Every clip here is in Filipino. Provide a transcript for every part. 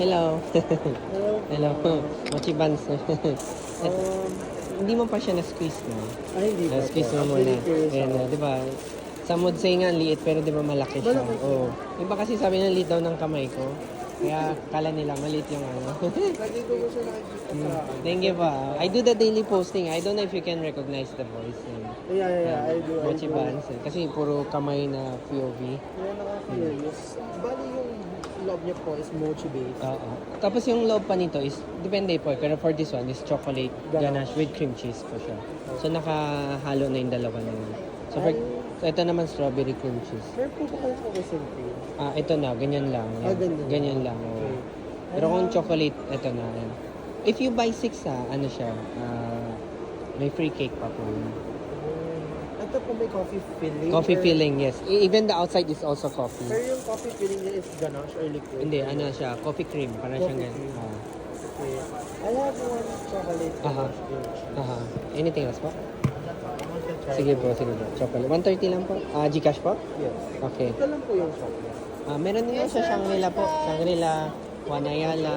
Hello. Hello. Hello. Mochi buns. Hindi mo pa siya na-squeeze, no? Ay, hindi pa Na-squeeze po. mo muna. Actually, curious Ayan, ako. di ba? Some would say nga, liit, pero di ba malaki siya? Malaki siya. Oo. Iba kasi sabi ng liit daw ng kamay ko. Kaya kala nila maliit yung ano. Lagi ko po siya nakikita sa akin. Thank you pa. I do the daily posting. I don't know if you can recognize the voice. Yeah, I do. Mochi buns. Kasi puro kamay na POV. Kaya nakaka-curious. Bali yung love niya po is mochi based. Oo. Tapos yung loob pa nito is, depende po, pero for this one is chocolate ganache with cream cheese po siya. So nakahalo na yung dalawa na yun. So, so ito naman strawberry cream cheese. Sir, po ba kayo po kasi cream? Ito na, ganyan lang. Yan. Ganyan. Ganyan lang. Oo. Okay. Pero kung chocolate, ito na. Yan. If you buy 6 ano siya, may free cake pa po. Ito po may coffee filling. Coffee filling, yes. Even the outside is also coffee. Sir, yung coffee filling niya is ganache or liquid? Hindi, ano siya, coffee cream. Parang Coffee siyang cream. ganyan. Okay. I have one chocolate Aha. ganache cream cheese. Aha. Anything else po? I want to try Sige it. po, sige po. Chocolate. 130 lang po. Gcash po? Yes. Okay. Ito lang po yung chocolate. Meron din sa Shangri-La po. Shangri-La, Wanayala,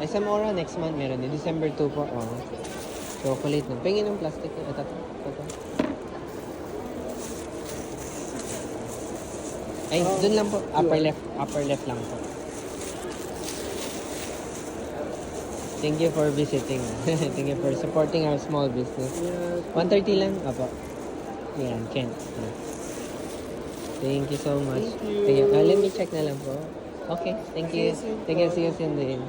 SM Aura next month meron din. December 2 po. Oh. Chocolate na. Pingin ng plastic. Ito. Ay, dun lang po. Upper left lang po. Thank you for visiting. Thank you for supporting our small business. Yeah. 130 lang. Apo. Yan, Kent. Thank you so much. Thank you. Let me check na lang po. Okay, thank you. See you soon Thank you, po. see you soon din.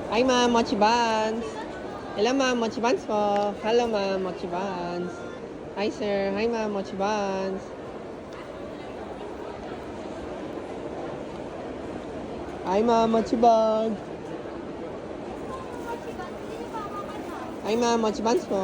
Hi ma'am, Mochi Buns. Hello ma'am, Mochi Buns po. Hello ma'am, Mochi Buns. Hi sir, hi ma'am, Mochi Buns. Hi ma'am, Mochi Buns. Hi ma'am, Mochi Buns po.